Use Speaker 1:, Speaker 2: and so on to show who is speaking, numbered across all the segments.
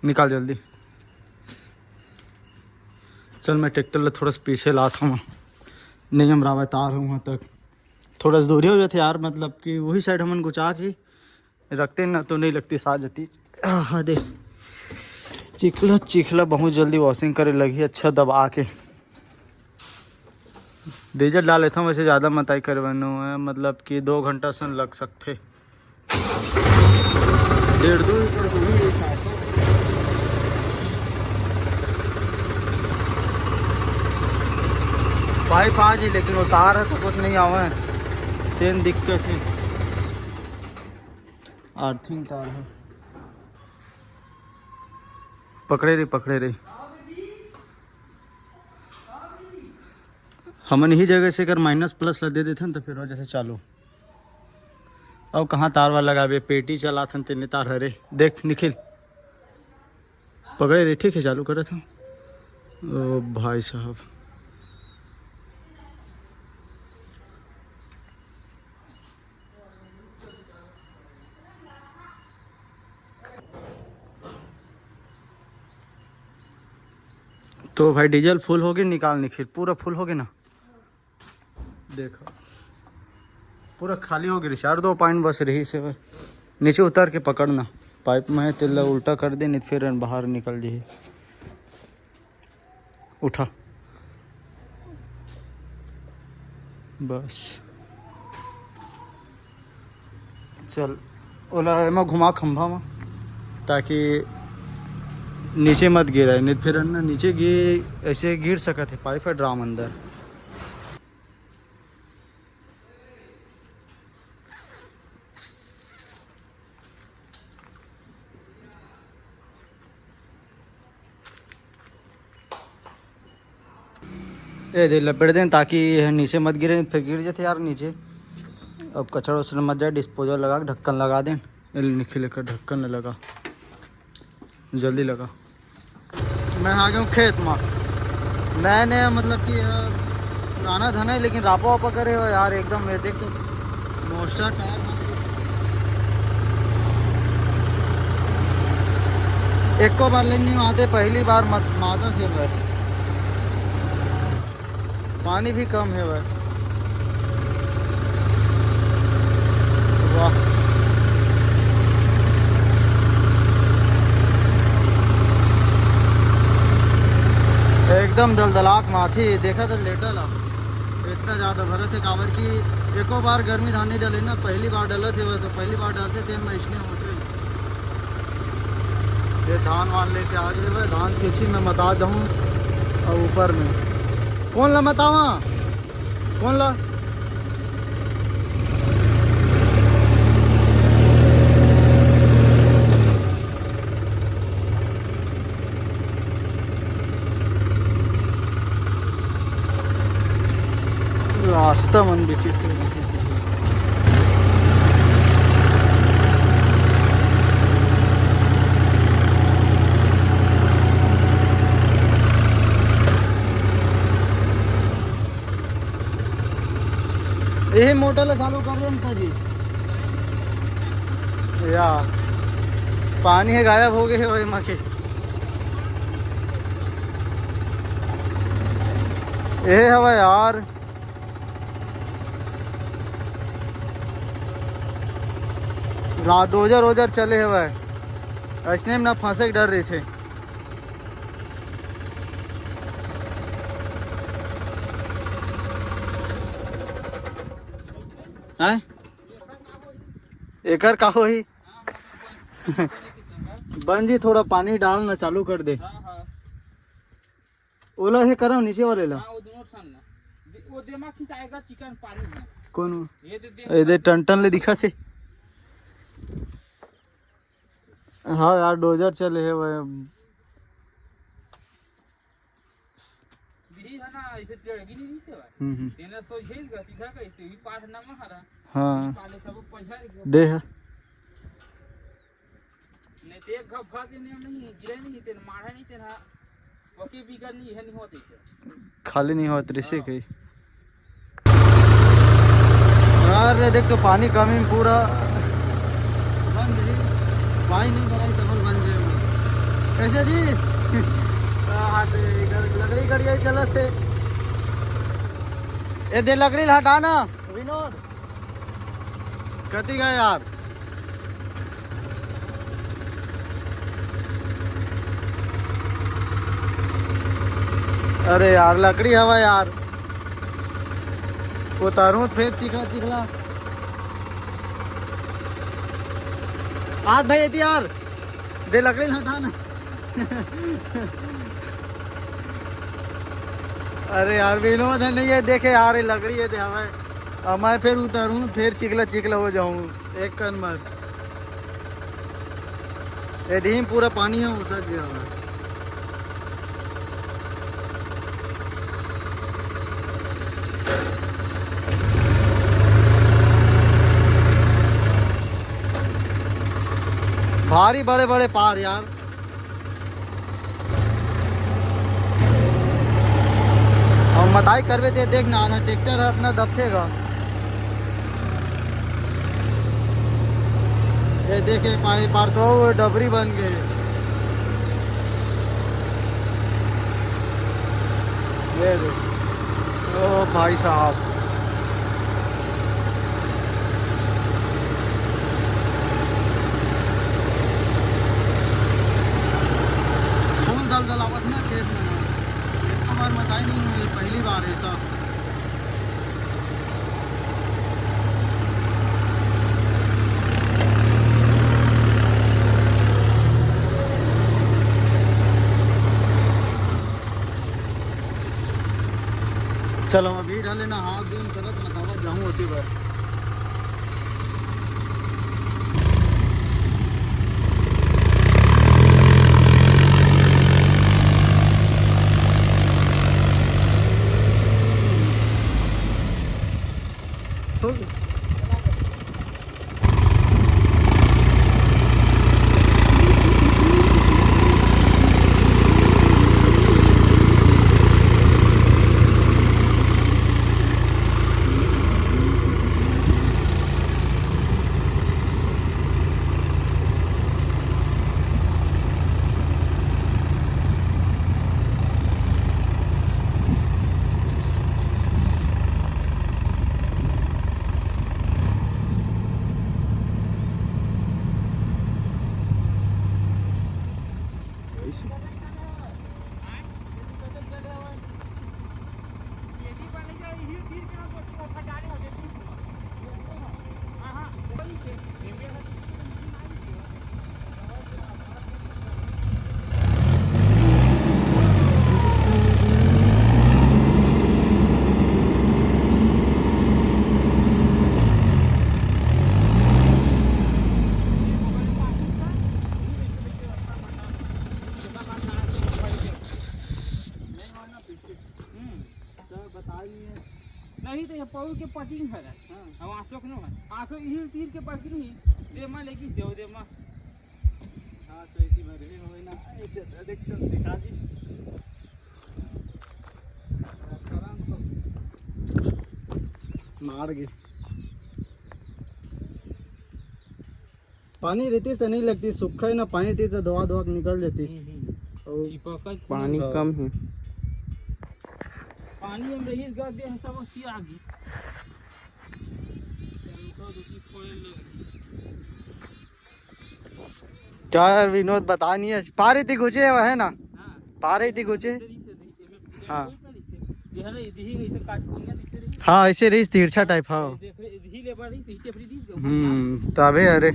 Speaker 1: निकाल जल्दी। चल मैं ट्रैक्टर ले थोड़ा सा पीछे लाता हूँ, नहीं हम रावत आ रहा हूँ वहाँ तक। थोड़ा सा दूरी हो जाती यार, मतलब कि वही साइड हमन गुचा के रखते ना तो नहीं लगती साथ जाती। हाँ दे चिखला चिखला बहुत जल्दी वॉशिंग करे लगी, अच्छा दबा के डीजल डाल लेता हूँ। वैसे ज़्यादा मताई करवाना है, मतलब कि 2 घंटा से लग सकते, 1.5-2 एकड़ हुई साथ। पाइप आज ही, लेकिन वो तार है तो कुछ नहीं आवा है, तेन दिक्कत है, अर्थिंग तार है। पकड़े रही हमन ही जगह से अगर माइनस प्लस लग दे देते तो फिर वजह से चालू। अब कहाँ तार वाला लगाबे, पेटी चला थन तेने तार हरे देख निखिल पकड़े रही। ठीक है चालू करे था। ओ भाई साहब तो भाई डीजल फुल हो गई, निकाल निखिल पूरा फुल हो गया ना, देखो पूरा खाली हो गई। 4-2 पॉइंट बस रही से भाई। नीचे उतार के पकड़ना, पाइप में है तेल उल्टा कर दे, नहीं फिर बाहर निकल जाए। उठा बस, चल ओला में घुमा खंभा में, ताकि नीचे मत गिरा, नहीं फिर ना नीचे गिर ऐसे गिर सकते है, पाइप है ड्राम अंदर। ये दे लपेट दें ताकि नीचे मत गिरे, फिर गिर जाते यार नीचे। अब कचरा उचरा मत जाए, डिस्पोजल लगा के ढक्कन लगा दें। निकले कर ढक्कन न लगा, जल्दी लगा। मैं आ गया हूँ खेत में, मैंने मतलब कि पुराना धन है लेकिन रापा वापा करे हो यार एकदम। ये देख तो मोस्टर टायर एक को बार लेने नहीं आते, पहली बार मत माता थे भाई। पानी भी कम है भाई, वाह एकदम दलदलाक माथी। देखा तो लेटल इतना ज़्यादा भरत है कावर की। एको बार गर्मी धान नहीं डाले ना, पहली बार डलत है, तो पहली बार डालते थे मैं इसमें होते। ये धान वान लेके आ गए भाई, धान खींची मैं मता जाऊँ। और ऊपर में कौन ला मतावा, कौन ला रास्ता मन विचित्र विचित्र। यही मोटर चालू कर दें जी या पानी है गायब हो गए वही मके। ये हवा यार डोजर वोजर चले है भाई, ऐसने में ना फंसे के डर रहे थे। हैं एकर का हो ही बन जी, थोड़ा पानी डालना चालू कर दे। ओला है करो नीचे वाले ला कौन ये टन ले दिखा थे। हाँ यार डोजर चले है भाई। हाँ दे है खाली नहीं होते से कहीं यार। देख तो पानी कमी पूरा भाई नहीं भराई डबल बन जाएगा कैसे जी लकड़ी कड़िया चलत थे ये दे लकड़ी हटाना विनोद कती गए यार अरे यार लकड़ी हवा यार उतारूं फिर चिखला चिखला हाथ भाई ये यार दे लकड़ी हटाना अरे यार विनोद है नहीं है देखे यार ये लकड़ी है हवा अब मैं फिर उतारूं फिर चिखला चिखला हो जाऊं एक कन मत ये धीम पूरा पानी है उसक गया है भारी बड़े बड़े पार यार और मताई करवे थे देखना आना ट्रैक्टर है अपना दबेगा ये देखे पानी पार तो डबरी बन गए ये देख ओ भाई साहब दलावत ना खेत में एक तो बार बताई नहीं हुई पहली बार है तो चलो अभी डाले ना हाथ दिन गलत बतावा जाऊँ होती बार
Speaker 2: नहीं तो पौर के पटिंग है हम आसो के न आसो हिल तीर के पकड़ी दे मा लेकी देव दे मा
Speaker 1: हां तो इसी में रहे होई ना देख तो दिखा दी मार गए पानी रहती तो नहीं लगती सूखा है ना पानी रहती तो दवा दवा निकल जाती
Speaker 2: और
Speaker 1: पानी कम है
Speaker 2: पानी में रही कर दे सब की आगी
Speaker 1: क्या यार विनोद बता नहीं है पा रही थी घुचे है ना पा रही थी घुचे हाँ हाँ ऐसे रही तिरछा टाइप हाँ तबे अरे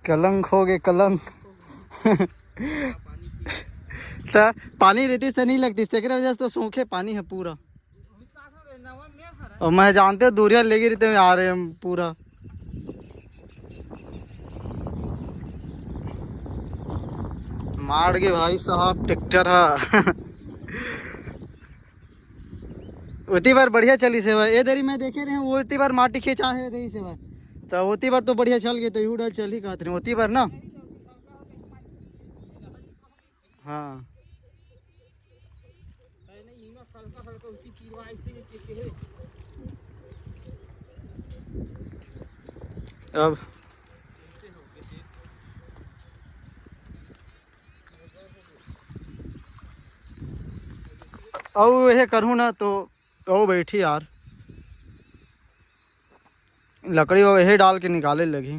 Speaker 1: कलंक हो गए कलंक तो पानी रहती से नहीं लगती वजह से तो सूखे पानी है पूरा और मैं जानते दूरिया लेके रहते आ रहे हैं पूरा मार के भाई साहब ट्रैक्टर है उतनी बार बढ़िया चली सेवा ये देरी मैं देखे रहे वो उतनी बार माटी खींचा है रही सेवा तो उतनी बार तो बढ़िया चल गई तो यूडा चल ही कहते रहे उतनी बार ना हाँ
Speaker 2: नहीं इमा हल्का हल्का उसकी चीरवा ऐसे के है।
Speaker 1: अब
Speaker 2: ऐसे हो के
Speaker 1: अब यह करूँ ना तो ओ बैठी यार, लकड़ी वो यही डाल के निकाले लगी,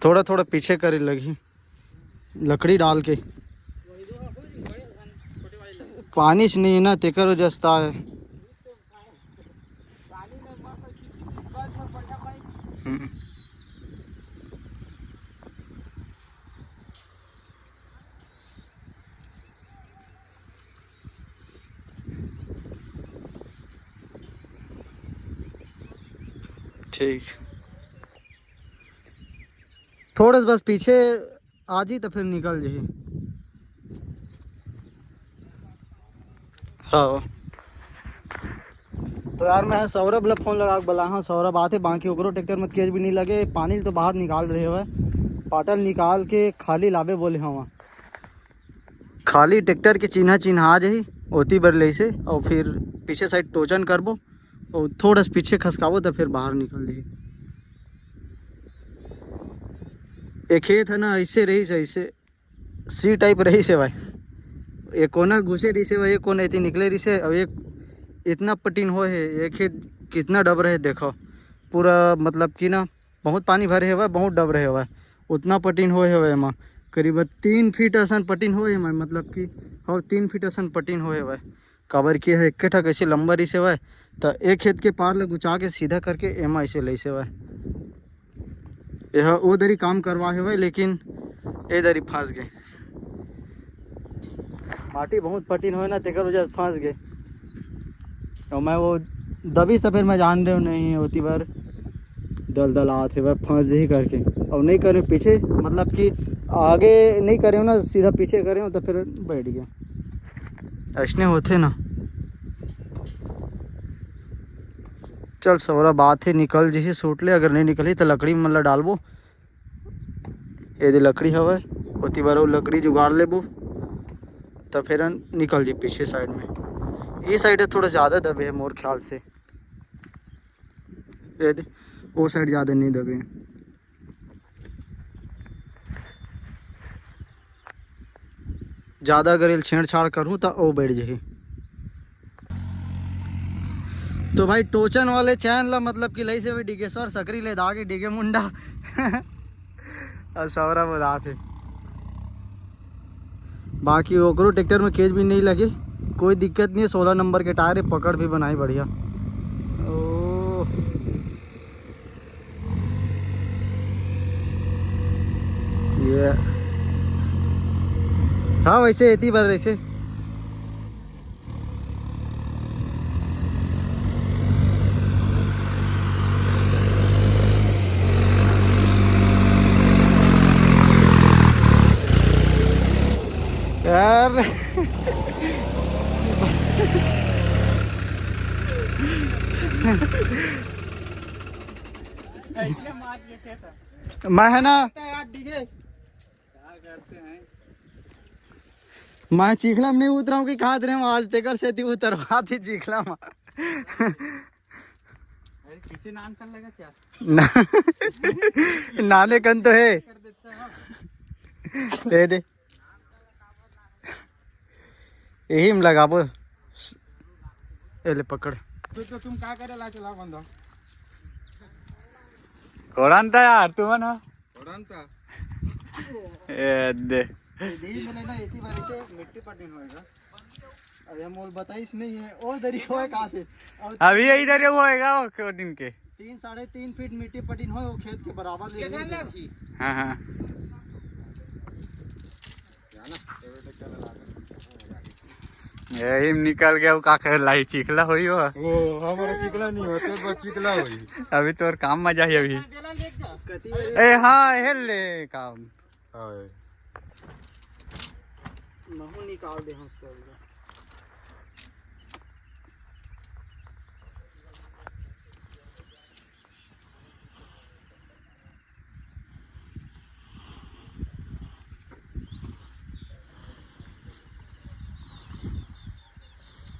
Speaker 1: थोड़ा थोड़ा पीछे करे लगी लकड़ी डाल के।
Speaker 2: वही दो हो जी बड़े छोटे वाले लगे
Speaker 1: पानी से नहीं ना तेकर जस्ता है।
Speaker 2: पानी में मस्त चिपचिप कल में बढ़िया पानी।
Speaker 1: हम्म। ठीक, थोड़ा सा बस पीछे आ जी तो फिर निकल जी। हाँ तो यार मैं सौरभ ला फोन लगा के बोला, हाँ सौरभ आते बाकी ओकरो ट्रैक्टर में केज भी नहीं लगे, पानी तो बाहर निकाल रहे हुए, पाटल निकाल के खाली लावे बोले हाँ खाली ट्रैक्टर के चिन्हा चिन्हा आ जाही ओती बर ले से, और फिर पीछे साइड टोचन करबो और थोड़ा सा पीछे खसकाबो तो फिर बाहर निकल दी। एक खेत है ना ऐसे रही से, ऐसे सी टाइप रही से भाई, एक कोना घुसे रही से भाई, एक कोना इतनी निकले रही से, और एक इतना पटीन हो है, एक खेत कितना डब रहे देखो पूरा, मतलब कि ना बहुत पानी भरे हुआ, बहुत डब रहे हुआ, उतना पटीन होए हुए एमा करीब 3 फीट असन पटीन होए है, मतलब कि हो 3 फीट असन पटीन होए हुआ काबर किए है, एक ठा कैसे लंबा रही से हुआ तो एक खेत के पार ले गुचा के सीधा करके एमा ऐसे ले से हुआ, यह वो दरी काम करवाए हुए लेकिन ये दरी फंस गए, माटी बहुत पटीन हुए ना तेकर वजह फंस गए, और मैं वो दबी से फिर मैं जान रहे हूँ नहीं होती बार दल दल आते वह फंस ही करके, और नहीं करे पीछे, मतलब कि आगे नहीं करे हो ना सीधा पीछे करे हो तो फिर बैठ गया, ऐसने होते ना। चल सौरा बात है निकल जी सूट ले, अगर नहीं निकली तो लकड़ी में मतलब डालबो, ये दे लकड़ी हवा होती बार वो लकड़ी जुगाड़ लेबो तो फिर निकल जी पीछे साइड में, ये साइड है थोड़ा ज़्यादा दबे है मोर ख्याल से, ये दे वो साइड ज़्यादा नहीं दबे, ज़्यादा अगर छेड़छाड़ करूँ तो वो बैठ जाए। तो भाई टोचन वाले चैन ला मतलब कि लई से भी डिगेश्वर सकरी ले दागे डिगे मुंडा और सौरा बता थे, बाकी ओकरो ट्रैक्टर में केज भी नहीं लगे, कोई दिक्कत नहीं है, 16 नंबर के टायर है, पकड़ भी बनाई बढ़िया। ओ ये हाँ वैसे इतनी बार वैसे यार
Speaker 2: ऐसे मार के था
Speaker 1: मैं है ना
Speaker 2: यार डीजे क्या करते हैं।
Speaker 1: मैं चीखला में नहीं उतरा हूँ कि कहा रहे आज तेकर से थी उतरवा थी चीखला में
Speaker 2: अरे पीछे नाम कर लगा क्या
Speaker 1: ना नाने कन तो है
Speaker 2: कर देता है।
Speaker 1: दे दे यही में लगाबो, ये ले पकड़
Speaker 2: तो तुम क्या करे ला चला बंदा
Speaker 1: कोड़ान था यार तू ना
Speaker 2: उड़ान था
Speaker 1: ए दे
Speaker 2: दी मैंने ना इतनी बार से मिट्टी पर दिन होएगा, अरे मोल बताइस नहीं है और दरी होए कहाँ थे
Speaker 1: अभी इधर वो होएगा वो दिन के
Speaker 2: 3 साढ़े 3 फीट मिट्टी पटीन हो वो खेत के बराबर ले रही।
Speaker 1: हाँ हाँ यही निकल गया वो का कर लाई चिखला हुई हो,
Speaker 2: वो हमारा चिकला नहीं होते बस चिकला हुई
Speaker 1: अभी तो और काम मजा ही अभी
Speaker 2: कती
Speaker 1: ए हाँ हेल ले काम
Speaker 2: महू निकाल दे हम सब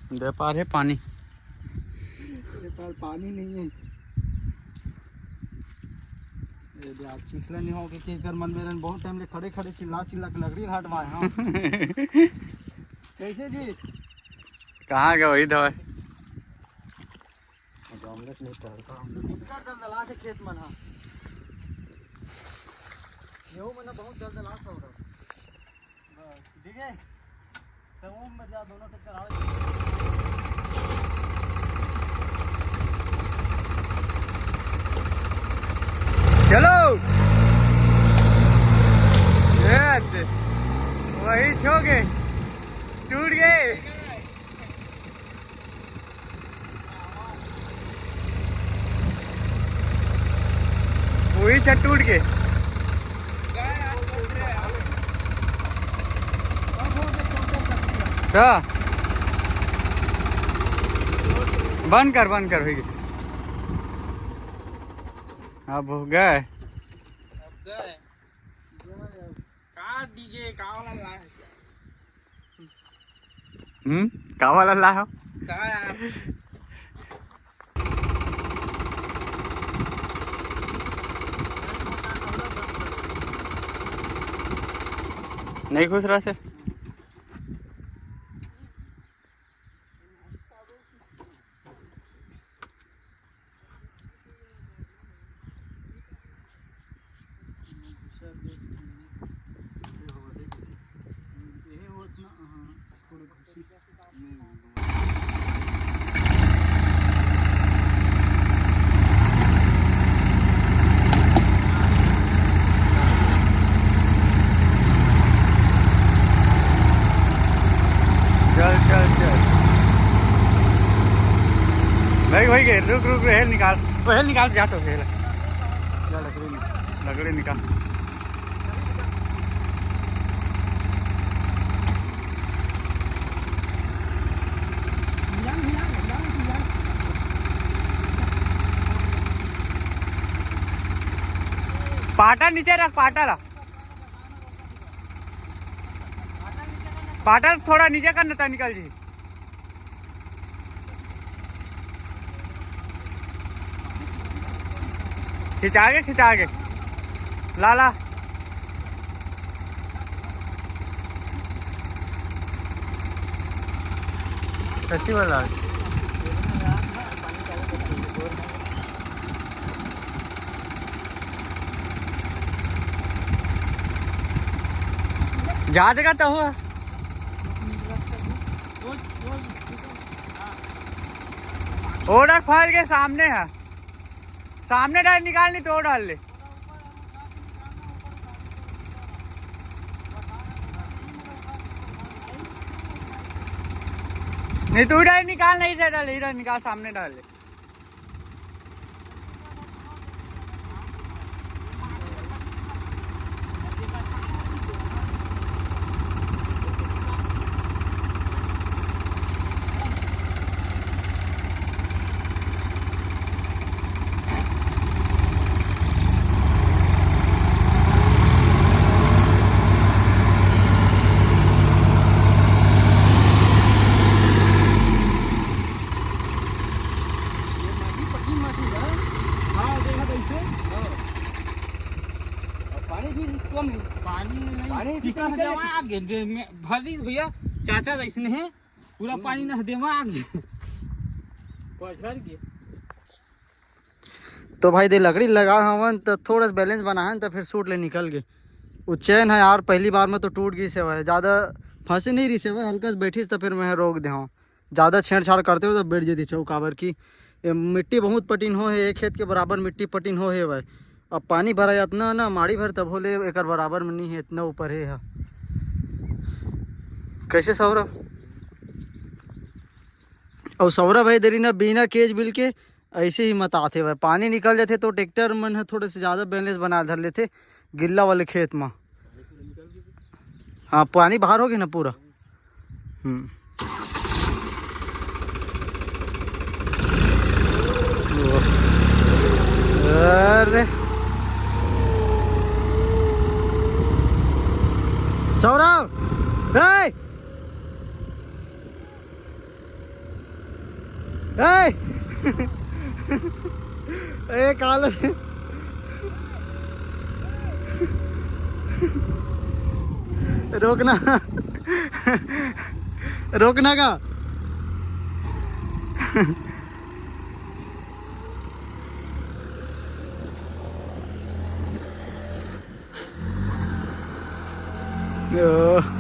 Speaker 1: दे पा रहे पानी,
Speaker 2: ये पार पानी नहीं है। ये भी आज चिखला नहीं हो कि कर मन मेरे बहुत टाइम ले खड़े खड़े चिल्ला चिल्ला के लकड़ी हटवाए। हाँ कैसे जी
Speaker 1: कहाँ गए वही दवाई
Speaker 2: ऑमलेट नहीं कर दलदला के खेत मन। हाँ गेहूं मन बहुत दलदला सा हो रहा बस ठीक है। तो वो में जा दोनों टक्कर आओ।
Speaker 1: चलो वही छो गए, टूट गए। वही छत टूट गए। हाँ बंद कर भैया। अब हो गए का वाला ला हो नहीं खुश रहा से। भाई गए रुक हेल निकाल जा तो हेल लकड़ी निकाल। पाटा नीचे रख, पाटा थोड़ा नीचे कर नता निकल जी। खिंचा के ला सच्ची वाला जा देगा तो हुआ। ऑर्डर फाड़ के सामने है, सामने डाल निकाल, नहीं तो डाल ले। नहीं तू डाल निकाल, नहीं से डाल, इधर निकाल, सामने डाल ले।
Speaker 3: भरी भैया चाचा इसने है पूरा पानी न देवा आगे।
Speaker 1: तो भाई दे लकड़ी लगा हवन तो थोड़ा सा बैलेंस बना है तो फिर सूट ले निकल गए। उच्चैन है यार, पहली बार में तो टूट गई से है, ज़्यादा फंसे नहीं रही से है, हल्का से बैठी तो फिर मैं रोक दे हूँ। ज़्यादा छेड़छाड़ करते हो तो बैठ जाती चौकावर की। मिट्टी बहुत पटिन हो है, एक खेत के बराबर मिट्टी पटिन हो है भाई। अब पानी भरा इतना ना माड़ी भर तब होले एक बराबर में नहीं है, इतना ऊपर है। कैसे सौरभ और सौरभ है देरी ना बिना केज बिल के ऐसे ही मत आते भाई। पानी निकल जाते तो ट्रैक्टर मन है थोड़े से ज़्यादा बैलेंस बना धर लेते गिल्ला वाले खेत में। हाँ पानी बाहर हो गया ना पूरा। अरे सौरभ ए ए काल रोकना रोकना का ओ